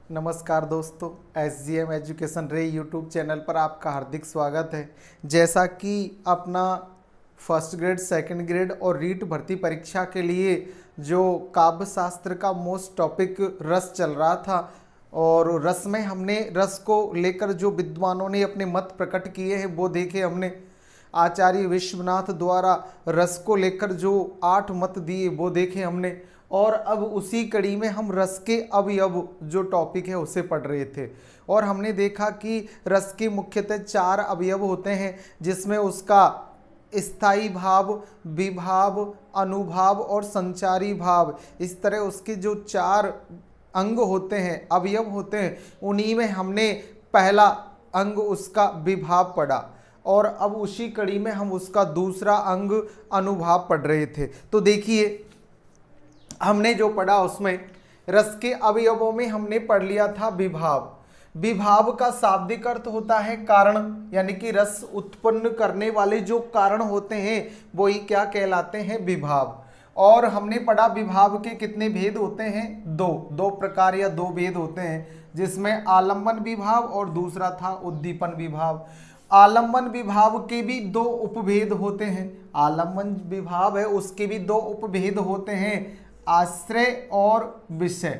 नमस्कार दोस्तों, SGM education रे यूट्यूब चैनल पर आपका हार्दिक स्वागत है। जैसा कि अपना फर्स्ट ग्रेड, सेकंड ग्रेड और रीट भर्ती परीक्षा के लिए जो काव्य शास्त्र का मोस्ट टॉपिक रस चल रहा था और रस में हमने रस को लेकर जो विद्वानों ने अपने मत प्रकट किए हैं वो देखे हमने। आचार्य विश्वनाथ द्वारा रस को लेकर जो 8 मत दिए वो देखे हमने। और अब उसी कड़ी में हम रस के अवयव जो टॉपिक है उसे पढ़ रहे थे और हमने देखा कि रस के मुख्यतः 4 अवयव होते हैं, जिसमें उसका स्थायी भाव, विभाव, अनुभाव और संचारी भाव, इस तरह उसके जो 4 अंग होते हैं, अवयव होते हैं, उन्हीं में हमने पहला अंग उसका विभाव पढ़ा और अब उसी कड़ी में हम उसका दूसरा अंग अनुभाव पढ़ रहे थे। तो देखिए, हमने जो पढ़ा उसमें रस के अवयवों में हमने पढ़ लिया था विभाव। विभाव का शाब्दिक अर्थ होता है कारण, यानी कि रस उत्पन्न करने वाले जो कारण होते हैं वो ही क्या कहलाते हैं, विभाव। और हमने पढ़ा विभाव के कितने भेद होते हैं, दो प्रकार या 2 भेद होते हैं, जिसमें आलम्बन विभाव और दूसरा था उद्दीपन विभाव। आलम्बन विभाव के भी 2 उपभेद होते हैं। आलम्बन विभाव है उसके भी 2 उपभेद होते हैं, आश्रय और विषय।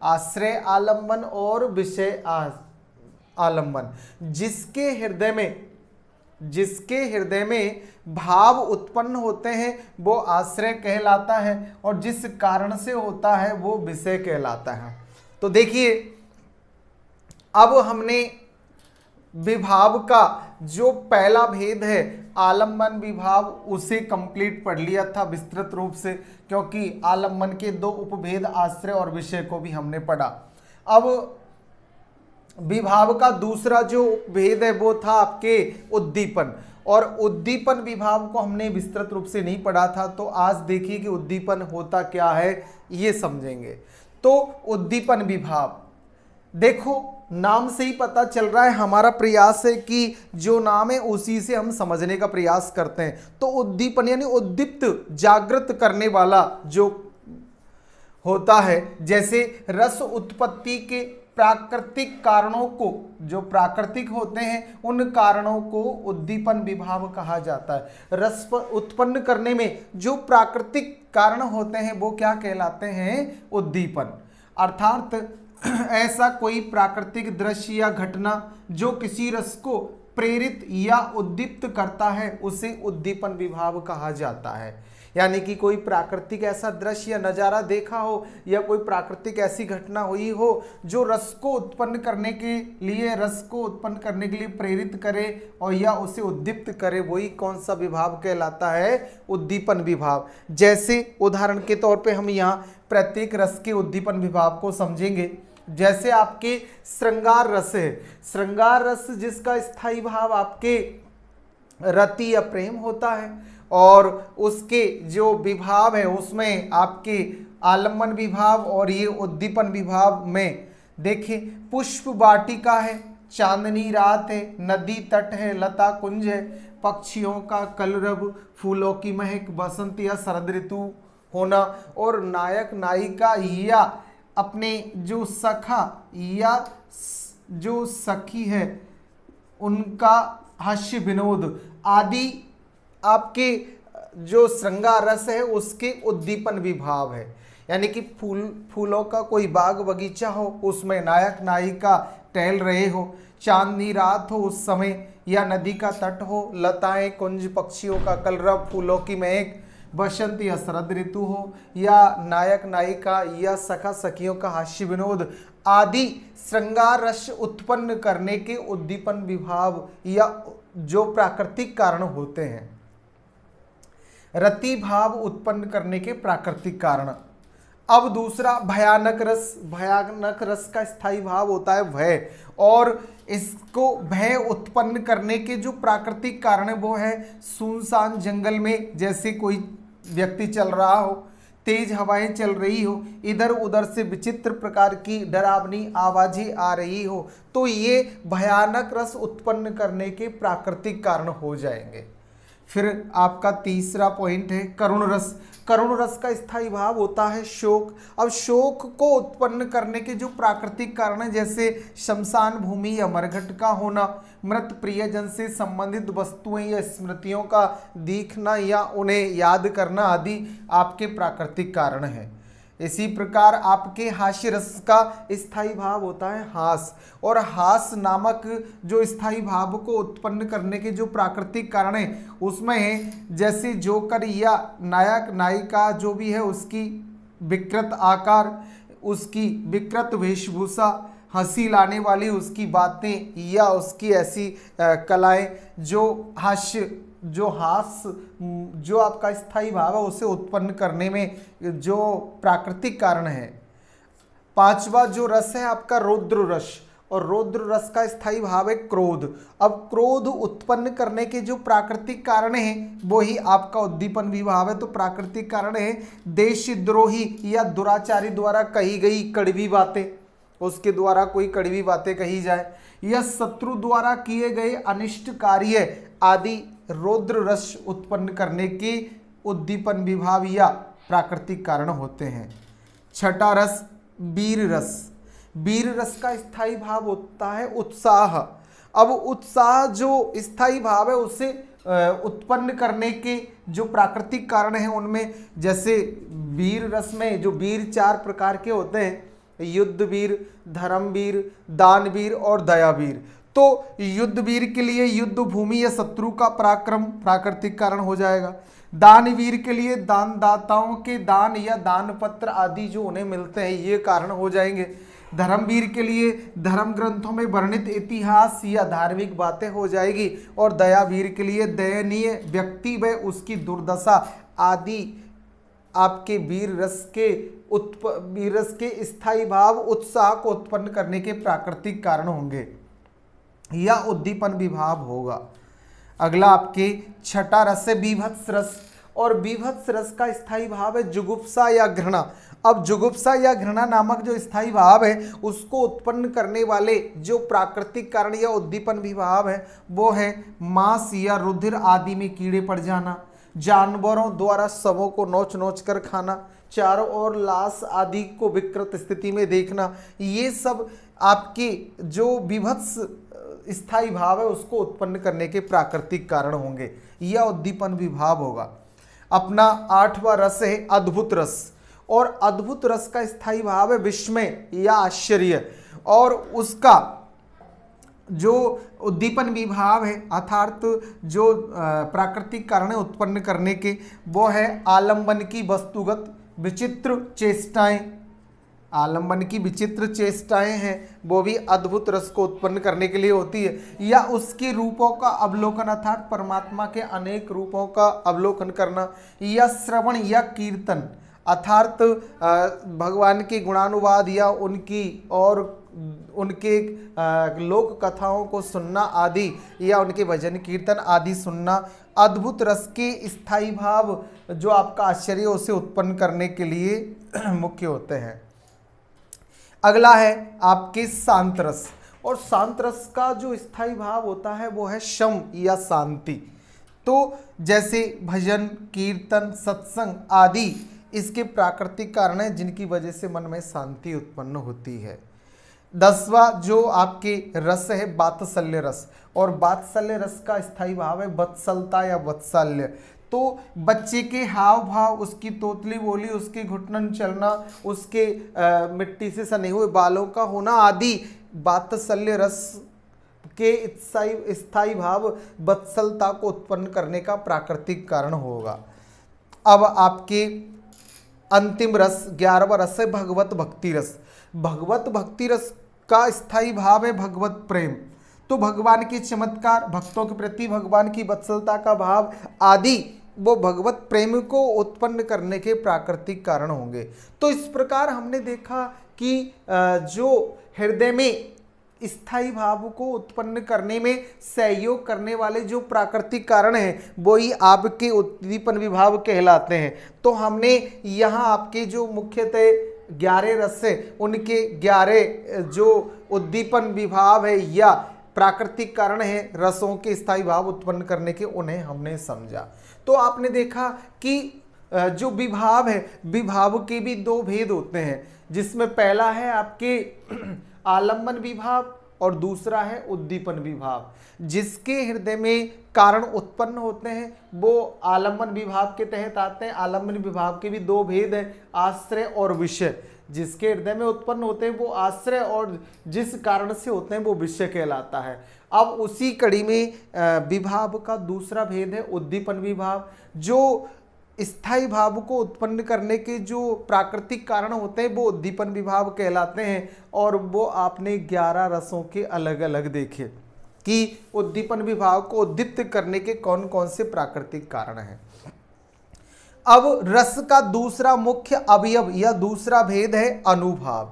आश्रय आलम्बन और विषय आलम्बन। जिसके हृदय में भाव उत्पन्न होते हैं वो आश्रय कहलाता है और जिस कारण से होता है वो विषय कहलाता है। तो देखिए, अब हमने विभाव का जो पहला भेद है आलम्बन विभाव उसे कंप्लीट पढ़ लिया था विस्तृत रूप से, क्योंकि आलम्बन के 2 उपभेद आश्रय और विषय को भी हमने पढ़ा। अब विभाव का दूसरा जो भेद है वो था आपके उद्दीपन, और उद्दीपन विभाव को हमने विस्तृत रूप से नहीं पढ़ा था। तो आज देखिए कि उद्दीपन होता क्या है ये समझेंगे। तो उद्दीपन विभाव, देखो नाम से ही पता चल रहा है, हमारा प्रयास है कि जो नाम है उसी से हम समझने का प्रयास करते हैं। तो उद्दीपन यानी उद्दीप्त, जागृत करने वाला जो होता है। जैसे रस उत्पत्ति के प्राकृतिक कारणों को, जो प्राकृतिक होते हैं उन कारणों को उद्दीपन विभाव कहा जाता है। रस उत्पन्न करने में जो प्राकृतिक कारण होते हैं वो क्या कहलाते हैं, उद्दीपन। अर्थात ऐसा कोई प्राकृतिक दृश्य या घटना जो किसी रस को प्रेरित या उद्दीप्त करता है उसे उद्दीपन विभाव कहा जाता है। यानी कि कोई प्राकृतिक ऐसा दृश्य या नज़ारा देखा हो या कोई प्राकृतिक ऐसी घटना हुई हो जो रस को उत्पन्न करने के लिए प्रेरित करे और या उसे उद्दीप्त करे, वही कौन सा विभाव कहलाता है, उद्दीपन विभाव। जैसे उदाहरण के तौर पे हम यहाँ प्रत्येक रस के उद्दीपन विभाव को समझेंगे। जैसे आपके श्रृंगार रस है, श्रृंगार रस जिसका स्थायी भाव आपके रति या प्रेम होता है और उसके जो विभाव है उसमें आपके आलम्बन विभाव और ये उद्दीपन विभाव में देखिए पुष्प वाटिका है, चांदनी रात है, नदी तट है, लता कुंज है, पक्षियों का कलरव, फूलों की महक, बसंत या शरद ऋतु होना और नायक नायिका या अपने जो सखा या जो सखी है उनका हास्य विनोद आदि आपके जो श्रृंगार रस है उसके उद्दीपन विभाव है। यानी कि फूलों का कोई बाग बगीचा हो, उसमें नायक नायिका टहल रहे हो, चांदनी रात हो उस समय, या नदी का तट हो, लताएं कुंज, पक्षियों का कलरव, फूलों की महक, बसंत या शरद ऋतु हो, या नायक नायिका या सखा सखियों का हास्य विनोद आदि श्रृंगार रस उत्पन्न करने के उद्दीपन विभाव या जो प्राकृतिक कारण होते हैं। रति भाव उत्पन्न करने के प्राकृतिक कारण। अब दूसरा भयानक रस। भयानक रस का स्थायी भाव होता है भय, और इसको भय उत्पन्न करने के जो प्राकृतिक कारण है वो है सुनसान जंगल में जैसे कोई व्यक्ति चल रहा हो, तेज हवाएं चल रही हो, इधर उधर से विचित्र प्रकार की डरावनी आवाजें आ रही हो, तो ये भयानक रस उत्पन्न करने के प्राकृतिक कारण हो जाएंगे। फिर आपका तीसरा पॉइंट है करुण रस। करुण रस का स्थायी भाव होता है शोक। अब शोक को उत्पन्न करने के जो प्राकृतिक कारण है, जैसे शमशान भूमि या मरघट का होना, मृत प्रियजन से संबंधित वस्तुएं या स्मृतियों का दिखना या उन्हें याद करना आदि आपके प्राकृतिक कारण हैं। इसी प्रकार आपके हास्य रस का स्थायी भाव होता है हास, और हास नामक जो स्थायी भाव को उत्पन्न करने के जो प्राकृतिक कारण है उसमें है जैसे जोकर या नायक नायिका जो भी है उसकी विकृत आकार, उसकी विकृत वेशभूषा, हंसी लाने वाली उसकी बातें या उसकी ऐसी कलाएं जो हास जो आपका स्थायी भाव है उसे उत्पन्न करने में जो प्राकृतिक कारण है। पांचवा जो रस है आपका रौद्र रस, और रौद्र रस का स्थायी भाव है क्रोध। अब क्रोध उत्पन्न करने के जो प्राकृतिक कारण है वो ही आपका उद्दीपन विभाव है। तो प्राकृतिक कारण है देशद्रोही या दुराचारी द्वारा कही गई कड़वी बातें, उसके द्वारा कोई कड़वी बातें कही जाए, या शत्रु द्वारा किए गए अनिष्ट कार्य आदि रौद्र रस उत्पन्न करने के उद्दीपन विभाव या प्राकृतिक कारण होते हैं। छठा रस वीर रस। वीर रस का स्थायी भाव होता है उत्साह। अब उत्साह जो स्थायी भाव है उसे उत्पन्न करने के जो प्राकृतिक कारण हैं उनमें जैसे वीर रस में जो वीर 4 प्रकार के होते हैं, युद्ध वीर, धर्मवीर, दानवीर और दयावीर। तो युद्ध वीर के लिए युद्ध भूमि या शत्रु का पराक्रम प्राकृतिक कारण हो जाएगा। दानवीर के लिए दानदाताओं के दान या दान पत्र आदि जो उन्हें मिलते हैं ये कारण हो जाएंगे। धर्मवीर के लिए धर्म ग्रंथों में वर्णित इतिहास या धार्मिक बातें हो जाएगी, और दयावीर के लिए दयनीय व्यक्ति व उसकी दुर्दशा आदि आपके वीर रस के स्थायी भाव उत्साह को उत्पन्न करने के प्राकृतिक कारण होंगे या उद्दीपन विभाव होगा। अगला आपके छठा रस है बीभत्स रस, और बीभत्स रस का स्थायी भाव है जुगुप्सा या घृणा। अब जुगुप्सा या घृणा नामक जो स्थायी भाव है उसको उत्पन्न करने वाले जो प्राकृतिक कारण या उद्दीपन विभाव है वो है मांस या रुधिर आदि में कीड़े पड़ जाना, जानवरों द्वारा शवों को नोच नोच कर खाना, चारों ओर लाश आदि को विकृत स्थिति में देखना, ये सब आपके जो विभत्स स्थायी भाव है उसको उत्पन्न करने के प्राकृतिक कारण होंगे या उद्दीपन विभाव होगा। अपना आठवां रस है अद्भुत रस, और अद्भुत रस का स्थायी भाव है विस्मय या आश्चर्य, और उसका जो उद्दीपन विभाव है अर्थात जो प्राकृतिक कारण है उत्पन्न करने के वो है आलंबन की वस्तुगत विचित्र चेष्टाएं। आलंबन की विचित्र चेष्टाएं हैं वो भी अद्भुत रस को उत्पन्न करने के लिए होती है, या उसके रूपों का अवलोकन अर्थात परमात्मा के अनेक रूपों का अवलोकन करना, या श्रवण या कीर्तन अर्थात भगवान के गुणानुवाद या उनके लोक कथाओं को सुनना आदि, या उनके भजन कीर्तन आदि सुनना अद्भुत रस के स्थायी भाव जो आपका आश्चर्य उसे उत्पन्न करने के लिए मुख्य होते हैं। अगला है आपके शांत रस, और शांत रस का जो स्थायी भाव होता है वो है शम या शांति। तो जैसे भजन कीर्तन सत्संग आदि इसके प्राकृतिक कारण हैं जिनकी वजह से मन में शांति उत्पन्न होती है। 10वां जो आपके रस है वात्सल्य रस, और वात्सल्य रस का स्थायी भाव है वत्सलता या वात्सल्य। तो बच्चे के हाव भाव, उसकी तोतली बोली, उसके घुटनन चलना, उसके मिट्टी से सने हुए बालों का होना आदि वात्सल्य रस के स्थायी भाव वत्सलता को उत्पन्न करने का प्राकृतिक कारण होगा। अब आपके अंतिम रस 11वां रस है भगवत भक्ति रस। भगवत भक्ति रस का स्थायी भाव है भगवत प्रेम। तो भगवान के चमत्कार, भक्तों के प्रति भगवान की वत्सलता का भाव आदि वो भगवत प्रेम को उत्पन्न करने के प्राकृतिक कारण होंगे। तो इस प्रकार हमने देखा कि जो हृदय में स्थायी भाव को उत्पन्न करने में सहयोग करने वाले जो प्राकृतिक कारण हैं वो ही आपके उद्दीपन विभाव कहलाते हैं। तो हमने यहाँ आपके जो मुख्यतः 11 रस है उनके 11 जो उद्दीपन विभाव है या प्राकृतिक कारण है रसों के स्थायी भाव उत्पन्न करने के, उन्हें हमने समझा। तो आपने देखा कि जो विभाव है, विभाव के भी दो भेद होते हैं, जिसमें पहला है आपके आलम्बन विभाव और दूसरा है उद्दीपन विभाव। जिसके हृदय में कारण उत्पन्न होते हैं वो आलम्बन विभाव के तहत आते हैं। आलम्बन विभाव के भी दो भेद हैं, आश्रय और विषय। जिसके हृदय में उत्पन्न होते हैं वो आश्रय, और जिस कारण से होते हैं वो विषय कहलाता है। अब उसी कड़ी में विभाव का दूसरा भेद है उद्दीपन विभाव। जो स्थायी भाव को उत्पन्न करने के जो प्राकृतिक कारण होते हैं वो उद्दीपन विभाव कहलाते हैं। और वो आपने 11 रसों के अलग अलग देखे कि उद्दीपन विभाव को उद्दीप्त करने के कौन कौन से प्राकृतिक कारण हैं। अब रस का दूसरा मुख्य अवयव या दूसरा भेद है अनुभाव।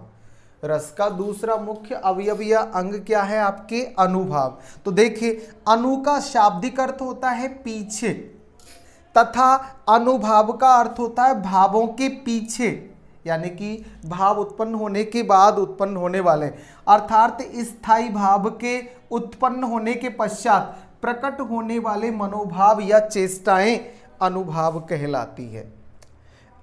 रस का दूसरा मुख्य अवयव या अंग क्या है आपके? अनुभाव। तो देखिए, अनु का शाब्दिक अर्थ होता है पीछे, तथा अनुभाव का अर्थ होता है भावों के पीछे, यानी कि भाव उत्पन्न होने के बाद उत्पन्न होने वाले, अर्थात स्थायी भाव के उत्पन्न होने के पश्चात प्रकट होने वाले मनोभाव या चेष्टाएं अनुभाव कहलाती है।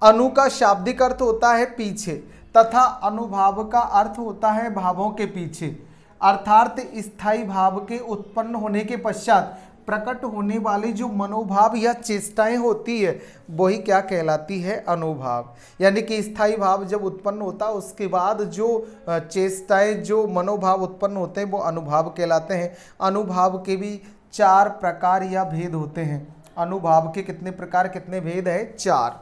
अनु का शाब्दिक अर्थ होता है पीछे, तथा अनुभाव का अर्थ होता है भावों के पीछे, अर्थात स्थायी भाव के उत्पन्न होने के पश्चात प्रकट होने वाले जो मनोभाव या चेष्टाएं होती है वही क्या कहलाती है? अनुभाव। यानी कि स्थायी भाव जब उत्पन्न होता है उसके बाद जो चेष्टाएं, जो मनोभाव उत्पन्न होते हैं वो अनुभाव कहलाते हैं। अनुभाव के भी 4 प्रकार या भेद होते हैं। अनुभाव के कितने प्रकार, कितने भेद है? 4।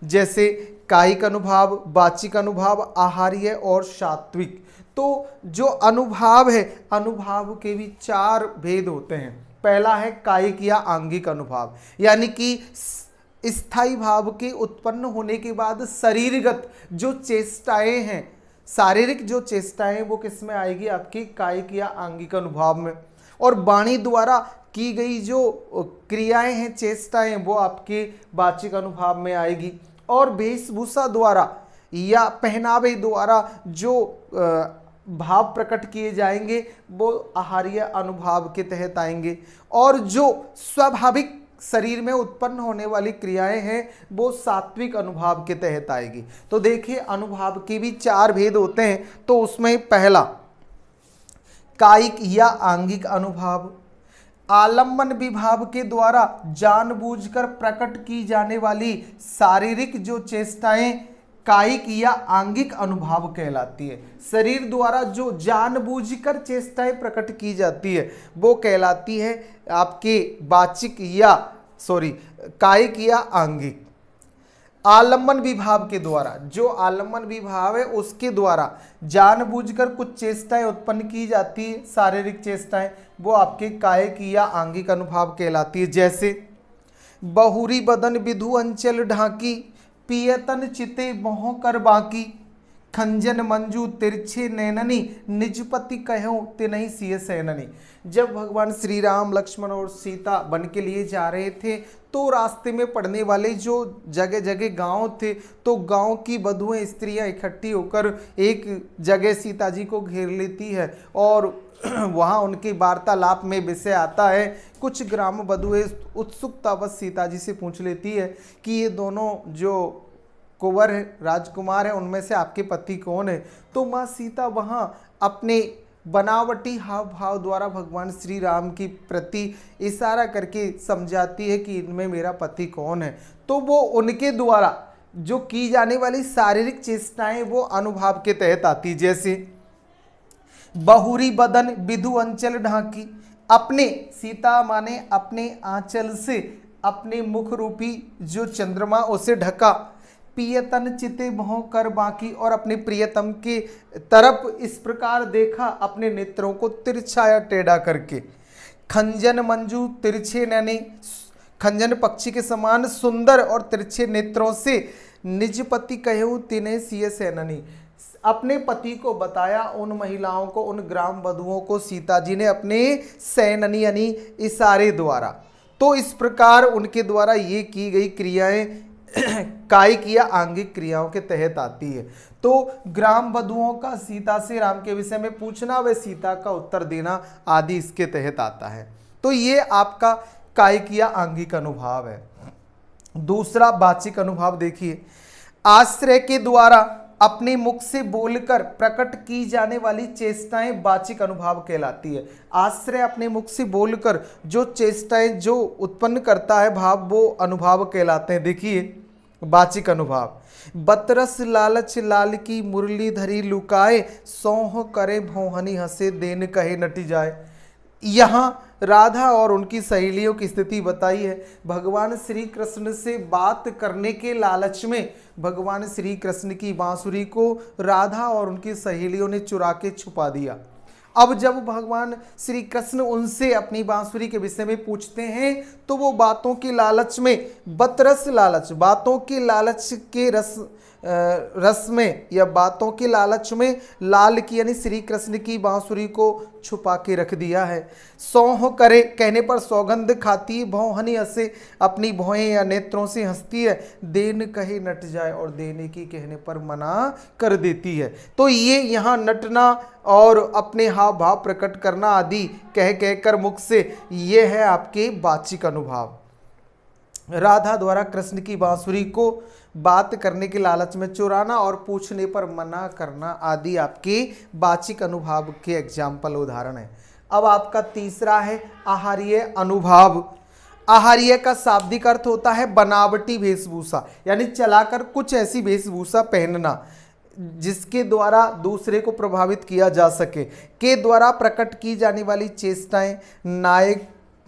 जैसे कायिक अनुभाव, वाचिक अनुभाव, आहार्य और सात्विक। तो जो अनुभाव है, अनुभाव के भी 4 भेद होते हैं। पहला है कायिक या आंगिक अनुभाव, यानी कि स्थायी भाव के उत्पन्न होने के बाद शरीरगत जो चेष्टाएं हैं, शारीरिक जो चेष्टाएं वो किस में आएगी? आपकी कायिक या आंगिक अनुभाव में। और वाणी द्वारा की गई जो क्रियाएं हैं, चेष्टाएं, वो आपके वाचिक अनुभाव में आएगी। और वेशभूषा द्वारा या पहनावे द्वारा जो भाव प्रकट किए जाएंगे वो आहार्य अनुभाव के तहत आएंगे। और जो स्वाभाविक शरीर में उत्पन्न होने वाली क्रियाएं हैं वो सात्विक अनुभाव के तहत आएगी। तो देखिए, अनुभाव के भी 4 भेद होते हैं। तो उसमें पहला कायिक या आंगिक अनुभाव, आलम्बन विभाव के द्वारा जानबूझकर प्रकट की जाने वाली शारीरिक जो चेष्टाएं कायिक या आंगिक अनुभाव कहलाती है। शरीर द्वारा जो जानबूझकर चेष्टाएं प्रकट की जाती है वो कहलाती है आपके वाचिक या कायिक या आंगिक। आलम्बन विभाव के द्वारा, जो आलम्बन विभाव है उसके द्वारा जानबूझकर कुछ चेष्टाएं उत्पन्न की जाती है, शारीरिक चेष्टाएं, वो आपके कायिक या आंगिक अनुभाव कहलाती है। जैसे बहुरी बदन विधु अंचल ढाकी, पियतन चिते मोह कर बाकी, खंजन मंजू तिरछे नैननी, निजपति कहो तिनहि सिय सैननी। जब भगवान श्री राम, लक्ष्मण और सीता वन के लिए जा रहे थे तो रास्ते में पड़ने वाले जो जगह जगह गांव थे, तो गांव की वधुएं, स्त्रियां इकट्ठी होकर एक जगह सीता जी को घेर लेती है और वहाँ उनकी वार्तालाप में विषय आता है। कुछ ग्राम वधुएं उत्सुकतावश सीता जी से पूछ लेती है कि ये दोनों जो कुंवर है, राजकुमार है, उनमें से आपके पति कौन है? तो माँ सीता वहाँ अपने बनावटी हाव भाव द्वारा भगवान श्री राम की प्रति इशारा करके समझाती है कि इनमें मेरा पति कौन है। तो वो उनके द्वारा जो की जाने वाली शारीरिक चेष्टाएं वो अनुभाव के तहत आती। जैसे बहुरी बदन विधु अंचल ढाकी, अपने सीता माने अपने आंचल से अपने मुख रूपी जो चंद्रमा उसे ढका। पियतन चिते मोह कर बाकी, और अपने प्रियतम के तरफ इस प्रकार देखा अपने नेत्रों को तिरछा या टेढ़ा करके। खंजन मंजू तिरछे नैनी, खंजन पक्षी के समान सुंदर और तिरछे नेत्रों से निज पति कहूँ तिन्हें सिय सैननी, अपने पति को बताया उन महिलाओं को, उन ग्राम वधुओं को सीता जी ने अपने सैननी यानी इशारे द्वारा। तो इस प्रकार उनके द्वारा ये की गई क्रियाएं कायिक या आंगिक क्रियाओं के तहत आती है। तो ग्राम वधुओं का सीता से राम के विषय में पूछना, व सीता का उत्तर देना आदि इसके तहत आता है। तो ये आपका कायिक या आंगिक अनुभाव है। दूसरा वाचिक अनुभाव देखिए, आश्रय के द्वारा अपने मुख से बोलकर प्रकट की जाने वाली चेष्टाएं वाचिक अनुभाव कहलाती है। आश्रय अपने मुख से बोलकर जो चेष्टाएं जो उत्पन्न करता है भाव, वो अनुभाव कहलाते हैं। देखिए वाचिक अनुभाव, बतरस लालच लाल की मुरली धरी लुकाए, सौह करे भौहनी हंसे देन कहे नटी जाए। यहाँ राधा और उनकी सहेलियों की स्थिति बताई है। भगवान श्री कृष्ण से बात करने के लालच में भगवान श्री कृष्ण की बांसुरी को राधा और उनकी सहेलियों ने चुरा के छुपा दिया। अब जब भगवान श्री कृष्ण उनसे अपनी बांसुरी के विषय में पूछते हैं तो वो बातों के लालच में, बतरस लालच, बातों के लालच के रस में या बातों के लालच में लाल की यानी श्री कृष्ण की बांसुरी को छुपा के रख दिया है। सौह करे कहने पर सौगंध खाती, भौहनी हंसे अपनी भौएं या नेत्रों से हंसती है, देन कहे नट जाए और देने की कहने पर मना कर देती है। तो ये यहाँ नटना और अपने हाव भाव प्रकट करना आदि कह कहकर मुख से, ये है आपके वाचिक अनुभाव। राधा द्वारा कृष्ण की बांसुरी को बात करने के लालच में चुराना और पूछने पर मना करना आदि आपके वाचिक अनुभाव के एग्जाम्पल उदाहरण है। अब आपका तीसरा है आहार्य अनुभाव। आहार्य का शाब्दिक अर्थ होता है बनावटी वेशभूषा, यानी चलाकर कुछ ऐसी वेशभूषा पहनना जिसके द्वारा दूसरे को प्रभावित किया जा सके, के द्वारा प्रकट की जाने वाली चेष्टाएं,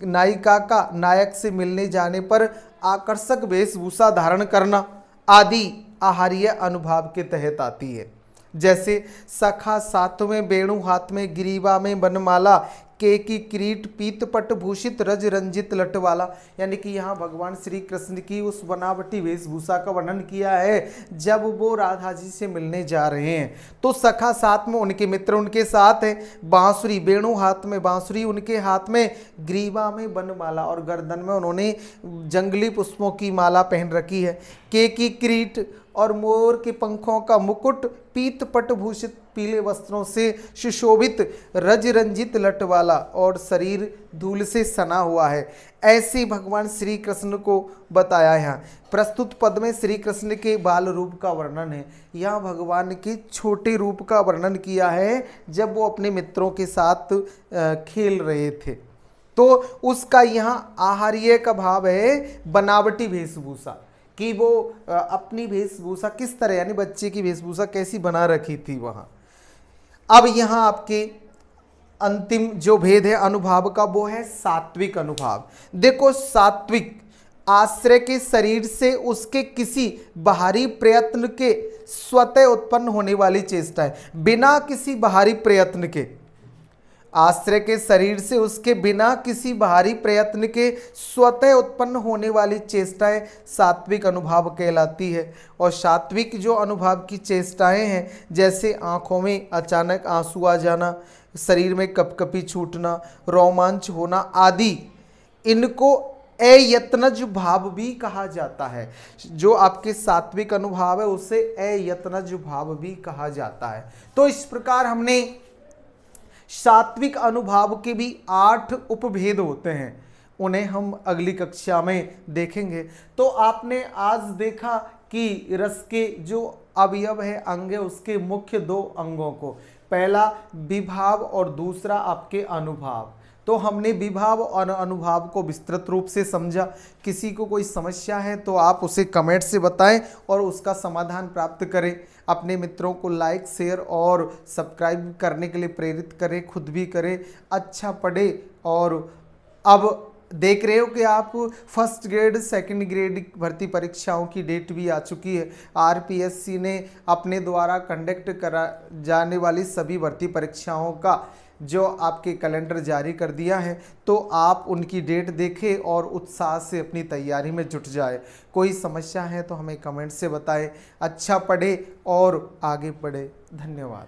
नायिका का नायक से मिलने जाने पर आकर्षक वेशभूषा धारण करना आदि आहार्य अनुभाव के तहत आती है। जैसे सखा साथ में वेणु हाथ में ग्रीवा में बनमाला, के की किरीट पीतपट भूषित रज रंजित लट वाला, यानी कि यहाँ भगवान श्री कृष्ण की उस बनावटी वेशभूषा का वर्णन किया है जब वो राधा जी से मिलने जा रहे हैं। तो सखा साथ में उनके मित्र उनके साथ है, बांसुरी वेणु हाथ में बांसुरी उनके हाथ में, ग्रीवा में बनमाला और गर्दन में उन्होंने जंगली पुष्पों की माला पहन रखी है, के की किरीट और मोर के पंखों का मुकुट, पीतपट भूषित पीले वस्त्रों से सुशोभित, रज रंजित लट वाला और शरीर धूल से सना हुआ है। ऐसे भगवान श्री कृष्ण को बताया है। प्रस्तुत पद में श्री कृष्ण के बाल रूप का वर्णन है। यहाँ भगवान के छोटे रूप का वर्णन किया है जब वो अपने मित्रों के साथ खेल रहे थे। तो उसका यहाँ आहार्य का भाव है बनावटी वेशभूषा, कि वो अपनी वेशभूषा किस तरह यानी बच्चे की वेशभूषा कैसी बना रखी थी वहाँ। अब यहाँ आपके अंतिम जो भेद है अनुभाव का वो है सात्विक अनुभाव। देखो सात्विक आश्रय के शरीर से उसके किसी बाहरी प्रयत्न के स्वतः उत्पन्न होने वाली चेष्टा है, बिना किसी बाहरी प्रयत्न के। आश्रय के शरीर से उसके बिना किसी बाहरी प्रयत्न के स्वतः उत्पन्न होने वाली चेष्टाएं सात्विक अनुभाव कहलाती है। और सात्विक जो अनुभाव की चेष्टाएं हैं जैसे आंखों में अचानक आंसू आ जाना, शरीर में कपकपी छूटना, रोमांच होना आदि, इनको अयत्नज भाव भी कहा जाता है। जो आपके सात्विक अनुभाव है उसे अयत्नज भाव भी कहा जाता है। तो इस प्रकार हमने सात्विक अनुभाव के भी 8 उपभेद होते हैं, उन्हें हम अगली कक्षा में देखेंगे। तो आपने आज देखा कि रस के जो अवयव है अंग है उसके मुख्य 2 अंगों को, पहला विभाव और दूसरा आपके अनुभाव। तो हमने विभाव और अनुभाव को विस्तृत रूप से समझा। किसी को कोई समस्या है तो आप उसे कमेंट से बताएं और उसका समाधान प्राप्त करें। अपने मित्रों को लाइक शेयर और सब्सक्राइब करने के लिए प्रेरित करें, खुद भी करें, अच्छा पढ़े। और अब देख रहे हो कि आप फर्स्ट ग्रेड सेकंड ग्रेड भर्ती परीक्षाओं की डेट भी आ चुकी है। आरपीएससी ने अपने द्वारा कंडक्ट करा जाने वाली सभी भर्ती परीक्षाओं का जो आपके कैलेंडर जारी कर दिया है, तो आप उनकी डेट देखें और उत्साह से अपनी तैयारी में जुट जाए। कोई समस्या है तो हमें कमेंट से बताएं। अच्छा पढ़े और आगे बढ़े। धन्यवाद।